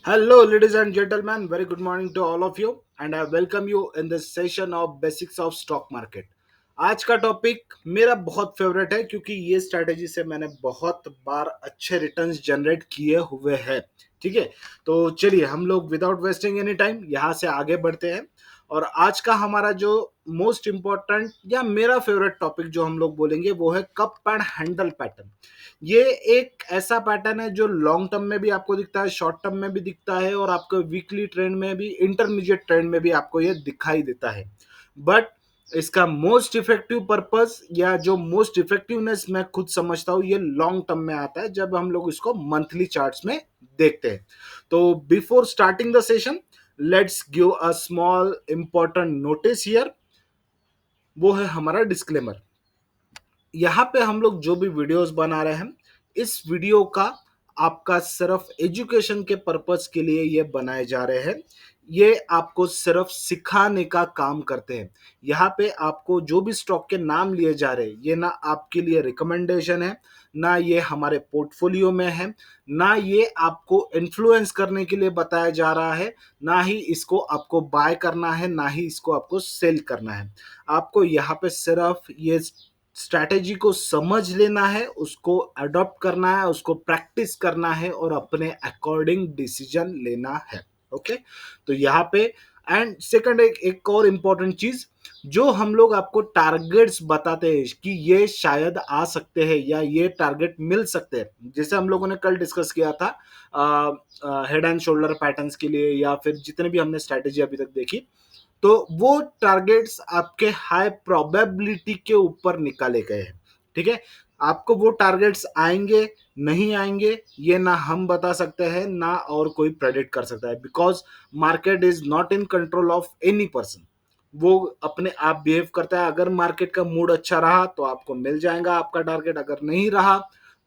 Hello, ladies and gentlemen. Very good morning to all of you, and I welcome you in this session of Basics of Stock Market. आज का topic मेरा बहुत favourite है क्योंकि ये strategy से मैंने बहुत बार अच्छे रिटर्न्स जनरेट किए हुए हैं। ठीक है, तो चलिए हम लोग विदाउट वेस्टिंग एनी टाइम यहाँ से आगे बढ़ते हैं। और आज का हमारा जो मोस्ट इम्पोर्टेंट या मेरा फेवरेट टॉपिक जो हम लोग बोलेंगे वो है कप एंड हैंडल पैटर्न। ये एक ऐसा पैटर्न है जो लॉन्ग टर्म में भी आपको दिखता है, शॉर्ट टर्म में भी दिखता है, और आपको वीकली ट्रेंड में भी, इंटरमीडिएट ट्रेंड में भी आपको ये दिखाई देता है। बट इसका मोस्ट इफेक्टिव पर्पस या जो मोस्ट इफेक्टिवनेस मैं खुद समझता हूँ, ये लॉन्ग टर्म में आता है जब हम लोग इसको मंथली चार्ट्स में देखते हैं। तो before starting the session, let's give a small important notice here. वो है हमारा डिस्क्लेमर। यहाँ पे हम लोग जो भी वीडियोस बना रहे हैं, इस वीडियो का आपका सिर्फ एजुकेशन के पर्पस के लिए ये बनाए जा रहे हैं। ये आपको सिर्फ सिखाने का काम करते हैं। यहाँ पे आपको जो भी स्टॉक के नाम लिए जा रहे हैं, ये ना आपके लिए रिकमेंडेशन है, ना ये हमारे पोर्टफोलियो में है, ना ये आपको इन्फ्लुएंस करने के लिए बताया जा रहा है, ना ही इसको आपको बाय करना है, ना ही इसको आपको सेल करना है। आपको यहाँ पे सिर्फ ये स्ट्रैटेजी को समझ लेना है, उसको अडॉप्ट करना है, उसको प्रैक्टिस करना है और अपने अकॉर्डिंग डिसीजन लेना है। ओके, तो यहाँ पे एंड सेकंड एक और इम्पॉर्टेंट चीज, जो हम लोग आपको टारगेट्स बताते हैं कि ये शायद आ सकते हैं या ये टारगेट मिल सकते हैं, जैसे हम लोगों ने कल डिस्कस किया था हेड एंड शोल्डर पैटर्न्स के लिए, या फिर जितने भी हमने स्ट्रैटेजी अभी तक देखी, तो वो टारगेट्स आपके हाई प्रोबेबिलिटी के ऊपर निकाले गए हैं। ठीक है, आपको वो टारगेट्स आएंगे नहीं आएंगे ये ना हम बता सकते हैं, ना और कोई प्रेडिक्ट कर सकता है, because market is not in control of any person. वो अपने आप बिहेव करता है। अगर मार्केट का मूड अच्छा रहा तो आपको मिल जाएगा आपका टारगेट, अगर नहीं रहा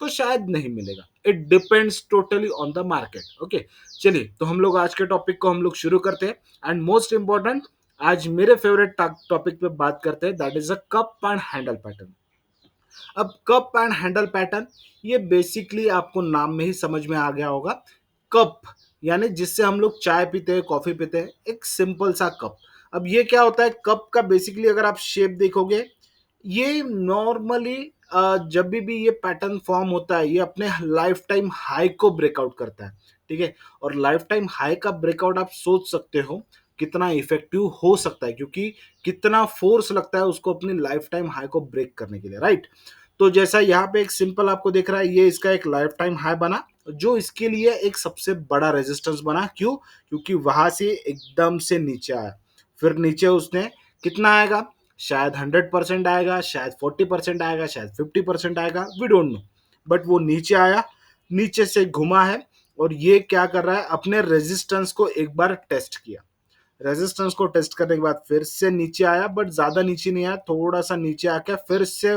तो शायद नहीं मिलेगा। It depends totally on the market. Okay, चलिए तो हम लोग आज के टॉपिक को हम लोग शुरू करते हैं। एंड मोस्ट इंपॉर्टेंट, आज मेरे फेवरेट टॉपिक पे बात करते हैं, that is a cup and handle pattern. अब कप एंड हैंडल पैटर्न, ये बेसिकली आपको नाम में ही समझ में आ गया होगा। कप यानी जिससे हम लोग चाय पीते हैं, कॉफी पीते हैं, एक सिंपल सा कप। अब ये क्या होता है कप का, बेसिकली अगर आप शेप देखोगे, ये नॉर्मली जब भी ये पैटर्न फॉर्म होता है, ये अपने लाइफ टाइम हाई को ब्रेकआउट करता है। ठीक है, और लाइफ टाइम हाई का ब्रेकआउट आप सोच सकते हो कितना इफेक्टिव हो सकता है, क्योंकि कितना फोर्स लगता है उसको अपनी लाइफ टाइम हाई को ब्रेक करने के लिए, राइट। तो जैसा यहाँ पे एक सिंपल आपको दिख रहा है, ये इसका एक लाइफ टाइम हाई बना, जो इसके लिए एक सबसे बड़ा रेजिस्टेंस बना। क्यों? क्योंकि वहां से एकदम से नीचे आया, फिर नीचे उसने कितना आएगा, शायद 100% आएगा, शायद 40% आएगा, शायद 50% आएगा, वी डोंट नो। बट वो नीचे आया, नीचे से घुमा है, और ये क्या कर रहा है, अपने रेजिस्टेंस को एक बार टेस्ट किया। रेजिस्टेंस को टेस्ट करने के बाद फिर से नीचे आया, बट ज्यादा नीचे नहीं आया, थोड़ा सा नीचे आके फिर से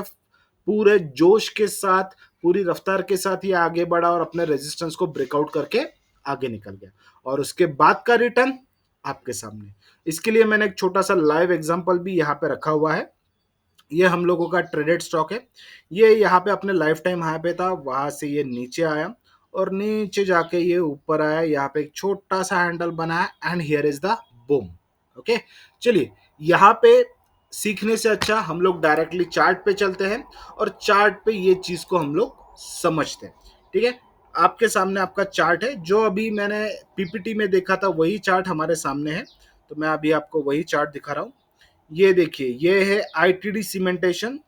पूरे जोश के साथ, पूरी रफ्तार के साथ ये आगे बढ़ा और अपने रेजिस्टेंस को ब्रेकआउट करके आगे निकल गया। और उसके बाद का रिटर्न आपके सामने। इसके लिए मैंने एक छोटा सा लाइव एग्जांपल भी यहाँ पे रखा हुआ है। ये हम लोगों का ट्रेडेड स्टॉक है। ये यहाँ पे अपने लाइफ टाइम हाई पे था, वहां से ये नीचे आया और नीचे जाके ये ऊपर आया, यहाँ पे एक छोटा सा हैंडल बना है, and here is the boom. Okay, चलिए यहाँ पे सीखने से अच्छा हम लोग डायरेक्टली चार्ट पे चलते हैं और चार्ट पे ये चीज को हम लोग समझते हैं। ठीक है, आपके सामने आपका चार्ट है, जो अभी मैंने पीपीटी में देखा था वही चार्ट हमारे सामने है। तो मैं अभी आपको वही चार्ट दिखा रहा हूँ। ये देखिए, ये है आईटीडी सीमेंटेशन।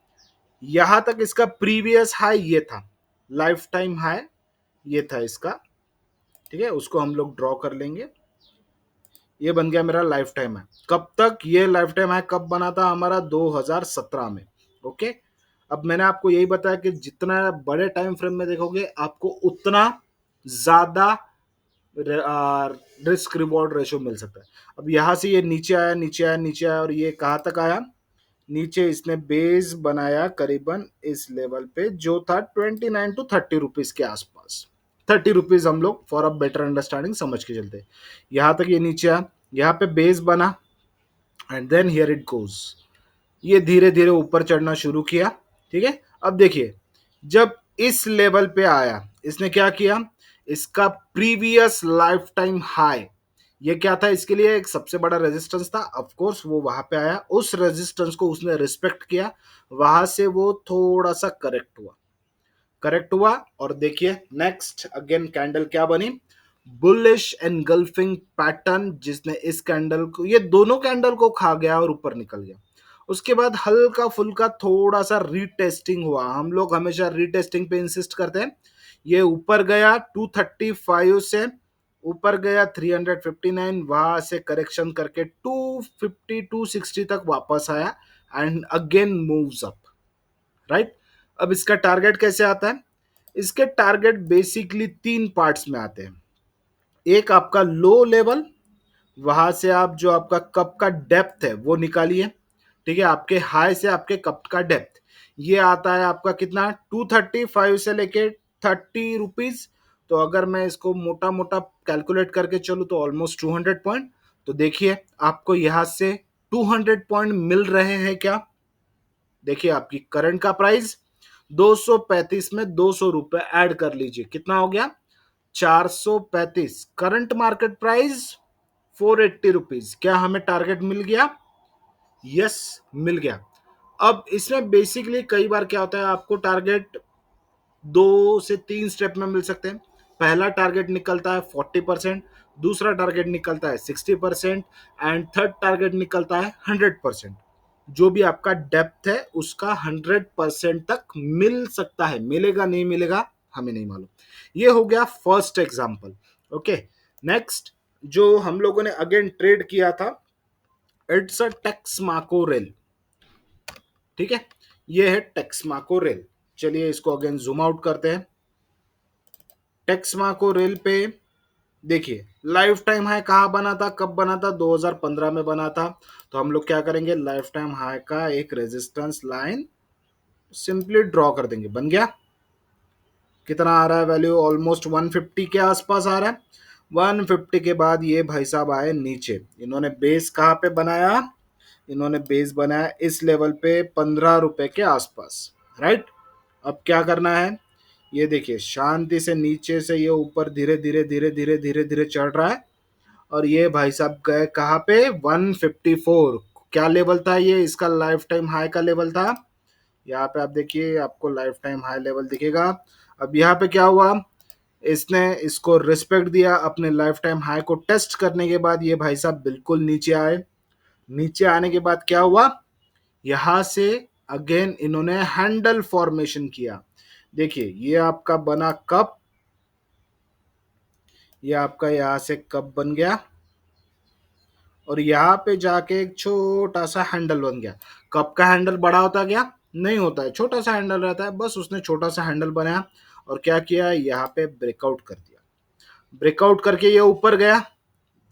यहां तक इसका प्रीवियस हाई ये था, लाइफ टाइम हाई ये था इसका। ठीक है, उसको हम लोग ड्रॉ कर लेंगे। ये बन गया मेरा लाइफ टाइम है। कब तक ये लाइफ टाइम है, कब बना था हमारा, 2017 में। ओके, अब मैंने आपको यही बताया कि जितना बड़े टाइम फ्रेम में देखोगे आपको उतना ज्यादा रिस्क रिवॉर्ड रेशो मिल सकता है। अब यहां से ये नीचे आया, नीचे आया, नीचे आया, और ये कहाँ तक आया, नीचे इसने बेस बनाया करीबन इस लेवल पे, जो था 29 to 30 रुपीज के आसपास। 30 रुपीज हम लोग फॉर अ बेटर अंडरस्टैंडिंग समझ के चलते। यहाँ तक ये नीचे आया, यहाँ पे बेस बना, and then here it goes. ये धीरे धीरे ऊपर चढ़ना शुरू किया। ठीक है, अब देखिए, जब इस लेवल पे आया, इसने क्या किया, इसका प्रीवियस लाइफ टाइम हाई, ये क्या था, इसके लिए एक सबसे बड़ा रेजिस्टेंस था। ऑफ कोर्स वो वहां पे आया, उस रेजिस्टेंस को उसने रिस्पेक्ट किया, वहां से वो थोड़ा सा करेक्ट हुआ, करेक्ट हुआ। और देखिए नेक्स्ट अगेन कैंडल क्या बनी, बुलिश एनगल्फिंग पैटर्न, जिसने इस कैंडल को, ये दोनों कैंडल को खा गया और ऊपर निकल गया। उसके बाद हल्का फुल्का थोड़ा सा रीटेस्टिंग हुआ, हम लोग हमेशा रीटेस्टिंग पे इंसिस्ट करते हैं। ये ऊपर गया 235 से, ऊपर गया 359, वहां से करेक्शन करके 250 260 तक वापस आया and again moves up, right. अब इसका टारगेट कैसे आता है, इसके टारगेट बेसिकली तीन पार्ट्स में आते हैं। एक आपका लो लेवल, वहां से आप जो आपका कप का डेप्थ है वो निकालिए, ठीक है, आपके हाई से आपके कप का डेप्थ, ये आता है आपका कितना, 235 से लेके 30 रुपीज। तो अगर मैं इसको मोटा मोटा कैलकुलेट करके चलूँ तो ऑलमोस्ट 200 पॉइंट। तो देखिए आपको यहां से 200 पॉइंट मिल रहे हैं क्या, देखिए आपकी करंट का प्राइस 235 में 200 रुपए ऐड कर लीजिए, कितना हो गया, 435। करंट मार्केट प्राइस 480 रुपीज, क्या हमें टारगेट मिल गया, यस मिल गया। अब इसमें बेसिकली कई बार क्या होता है, आपको टारगेट 2 से 3 स्टेप में मिल सकते हैं। पहला टारगेट निकलता है 40%, दूसरा टारगेट निकलता है 60% एंड थर्ड टारगेट निकलता है 100%। जो भी आपका डेप्थ है उसका 100% तक मिल सकता है, मिलेगा नहीं मिलेगा हमें नहीं मालूम। ये हो गया फर्स्ट एग्जांपल। ओके, नेक्स्ट जो हम लोगों ने अगेन ट्रेड किया था, इट्स अ टेक्समाको रेल, ठीक है, ये है टेक्समाको रेल। चलिए इसको अगेन जूम आउट करते हैं। टेक्समाको रेल पे देखिए लाइफ टाइम हाई कहाँ बना था, कब बना था, 2015 में बना था। तो हम लोग क्या करेंगे, लाइफ टाइम हाई का एक रेजिस्टेंस लाइन सिंपली ड्रॉ कर देंगे, बन गया। कितना आ रहा है वैल्यू, ऑलमोस्ट 150 के आसपास आ रहा है। 150 के बाद ये भाई साहब आए नीचे, इन्होंने बेस कहाँ पे बनाया, इन्होंने बेस बनाया इस लेवल पे 15 रुपए के आसपास, राइट। अब क्या करना है, ये देखिए शांति से नीचे से ये ऊपर धीरे धीरे धीरे धीरे धीरे धीरे चढ़ रहा है। और ये भाई साहब गए कहाँ पे, 154, क्या लेवल था ये, इसका लाइफ टाइम हाई का लेवल था। यहाँ पे आप देखिए आपको लाइफ टाइम हाई लेवल दिखेगा। अब यहाँ पे क्या हुआ, इसने इसको रिस्पेक्ट दिया, अपने लाइफ टाइम हाई को टेस्ट करने के बाद ये भाई साहब बिल्कुल नीचे आए। नीचे आने के बाद क्या हुआ, यहां से अगेन इन्होंने हैंडल फॉर्मेशन किया। देखिए ये आपका बना कप, ये आपका यहां से कप बन गया और यहाँ पे जाके एक छोटा सा हैंडल बन गया। कप का हैंडल बड़ा होता गया, नहीं होता है, छोटा सा हैंडल रहता है, बस उसने छोटा सा हैंडल बनाया और क्या किया, यहाँ पे ब्रेकआउट कर दिया। ब्रेकआउट करके ये ऊपर गया,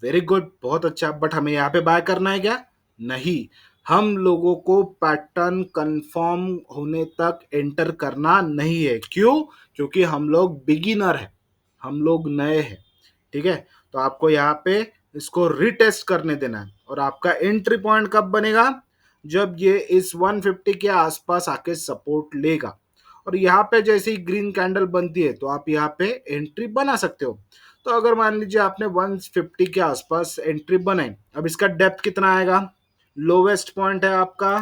वेरी गुड, बहुत अच्छा। बट हमें यहाँ पे बाय करना है क्या, नहीं, हम लोगों को पैटर्न कंफर्म होने तक एंटर करना नहीं है। क्यों, क्योंकि हम लोग बिगिनर है, हम लोग नए हैं, ठीक है। तो आपको यहाँ पे इसको रिटेस्ट करने देना है और आपका एंट्री पॉइंट कब बनेगा, जब ये इस 150 के आसपास आके सपोर्ट लेगा। और यहाँ पे जैसे ही ग्रीन कैंडल बनती है तो आप यहाँ पे एंट्री बना सकते हो। तो अगर मान लीजिए आपने 150 के आसपास एंट्री बनाई, अब इसका डेप्थ कितना आएगा, लोवेस्ट पॉइंट है आपका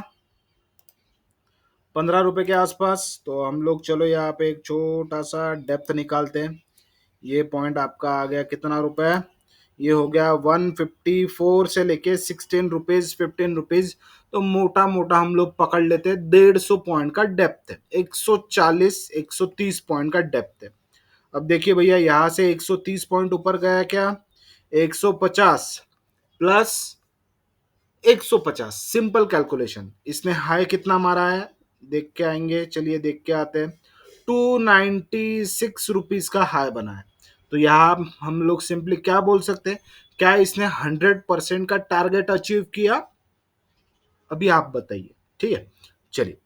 15 रुपए के आसपास। तो हम लोग चलो यहाँ पे एक छोटा सा डेप्थ निकालते हैं। ये पॉइंट आपका आ गया कितना रुपए, ये हो गया 154 से लेके 16 रुपीज 15 रुपीज। तो मोटा मोटा हम लोग पकड़ लेते हैं 150 पॉइंट का डेप्थ है, 140 130 पॉइंट का डेप्थ है। अब देखिए भैया यहाँ से 130 पॉइंट ऊपर गया क्या, 150 प्लस 150, सिंपल कैलकुलेशन। इसने हाई कितना मारा है देख के आएंगे, चलिए देख के आते हैं। 296 रुपीज का हाई बना है। तो यहाँ हम लोग सिंपली क्या बोल सकते हैं, क्या इसने 100% का टारगेट अचीव किया, अभी आप बताइए, ठीक है। चलिए,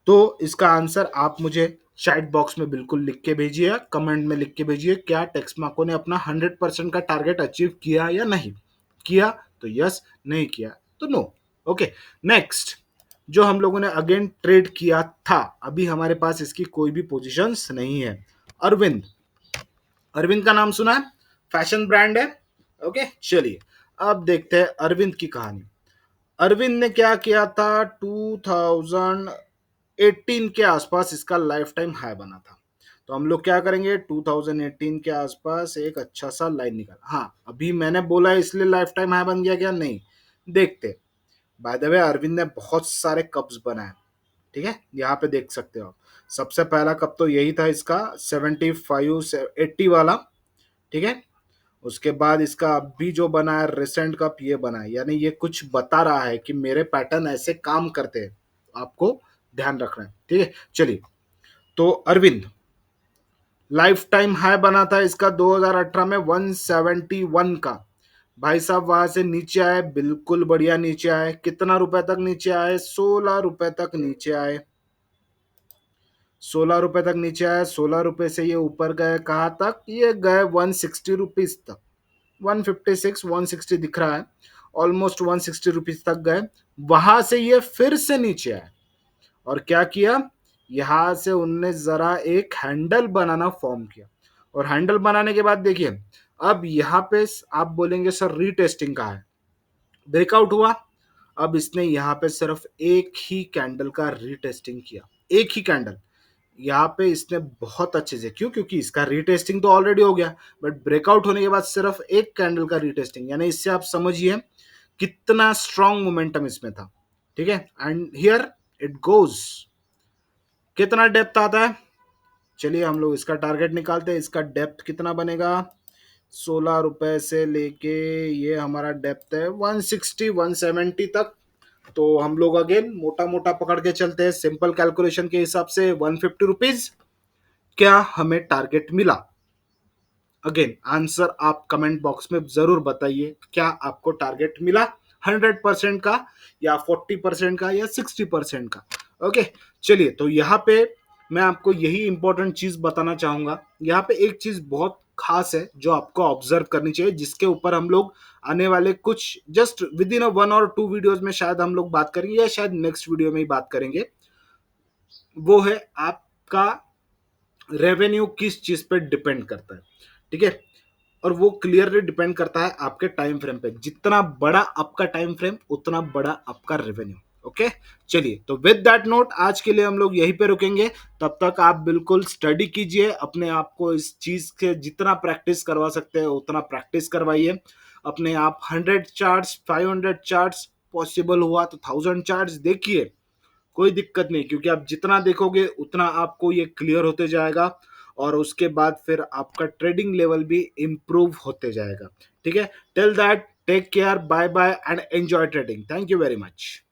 तो इसका आंसर आप मुझे चैट बॉक्स में बिल्कुल लिख के भेजिए, कमेंट में लिख के भेजिए, क्या टेक्समाको ने अपना 100% का टारगेट अचीव किया या नहीं किया, तो यस, नहीं किया तो नो। ओके, नेक्स्ट जो हम लोगों ने अगेन ट्रेड किया था, अभी हमारे पास इसकी कोई भी पोजीशंस नहीं है, अरविंद। अरविंद का नाम सुना है? फैशन ब्रांड है। ओके, चलिए अब देखते हैं अरविंद की कहानी। अरविंद ने क्या किया था, 2018 के आसपास इसका लाइफ टाइम हाई बना था। तो हम लोग क्या करेंगे, 2018 के आसपास एक अच्छा सा लाइन निकाला। हाँ, अभी मैंने बोला इसलिए लाइफ टाइम हाई बन गया क्या? नहीं, देखते। बाय द वे अरविंद ने बहुत सारे कप्स बनाए, ठीक है, यहाँ पे देख सकते हो आप। सबसे पहला कप तो यही था इसका, 75 80 वाला, ठीक है। उसके बाद इसका अभी जो बना है रिसेंट कप, ये बना है, यानी ये कुछ बता रहा है कि मेरे पैटर्न ऐसे काम करते हैं, आपको ध्यान रखना है, ठीक है। चलिए, तो अरविंद लाइफ टाइम हाई बना था इसका 2018 में 171 का। भाई साहब वहां से नीचे आए, बिल्कुल बढ़िया नीचे आए। कितना रुपए तक नीचे आए? 16 रुपए तक नीचे आए। 16 रुपए तक नीचे आए। 16 रुपए से ये ऊपर गए कहाँ तक? ये गए 160 रुपीज तक। 156 160 दिख रहा है, ऑलमोस्ट 160 रुपीज तक गए। वहां से ये फिर से नीचे आए और क्या किया, यहां से उनने जरा एक हैंडल बनाना फॉर्म किया। और हैंडल बनाने के बाद देखिए, अब यहाँ पे आप बोलेंगे सर रीटेस्टिंग का है, ब्रेकआउट हुआ। अब इसने यहाँ पे सिर्फ एक ही कैंडल का रीटेस्टिंग किया, एक ही कैंडल। यहाँ पे इसने बहुत अच्छे से, क्यों? क्योंकि इसका रीटेस्टिंग तो ऑलरेडी हो गया, बट ब्रेकआउट होने के बाद सिर्फ एक कैंडल का रीटेस्टिंग, यानी इससे आप समझिए कितना स्ट्रॉन्ग मोमेंटम इसमें था, ठीक है। एंड हियर इट गोज, कितना डेप्थ आता है? चलिए हम लोग इसका टारगेट निकालते हैं। इसका डेप्थ कितना बनेगा? 16 रुपए से लेके ये हमारा डेप्थ है 160 170 तक। तो हम लोग अगेन मोटा मोटा पकड़ के चलते हैं, सिंपल कैलकुलेशन के हिसाब से 150 रुपीज। क्या हमें टारगेट मिला? अगेन आंसर आप कमेंट बॉक्स में जरूर बताइए, क्या आपको टारगेट मिला 100% का, या 40% का, या 60% का? ओके, चलिए, तो यहाँ पे मैं आपको यही इंपॉर्टेंट चीज बताना चाहूंगा। यहाँ पे एक चीज बहुत खास है जो आपको ऑब्जर्व करनी चाहिए, जिसके ऊपर हम लोग आने वाले कुछ जस्ट विद इन 1 और 2 वीडियोज में शायद हम लोग बात करेंगे, या शायद नेक्स्ट वीडियो में ही बात करेंगे। वो है आपका रेवेन्यू किस चीज पे डिपेंड करता है, ठीक है। और वो क्लियरली डिपेंड करता है आपके टाइम फ्रेम पे। जितना बड़ा आपका टाइम फ्रेम, उतना बड़ा आपका रेवेन्यू। ओके, चलिए, तो विद दैट नोट आज के लिए हम लोग यहीं पे रुकेंगे। तब तक आप बिल्कुल स्टडी कीजिए, अपने आप को इस चीज के जितना प्रैक्टिस करवा सकते हैं उतना प्रैक्टिस करवाइए अपने आप। 100 चार्ट्स, 500 चार्ट्स, पॉसिबल हुआ तो 1000 चार्ट्स देखिए, कोई दिक्कत नहीं, क्योंकि आप जितना देखोगे उतना आपको ये क्लियर होते जाएगा। और उसके बाद फिर आपका ट्रेडिंग लेवल भी इंप्रूव होते जाएगा, ठीक है। Till that, take care, bye bye and enjoy trading. Thank you very much.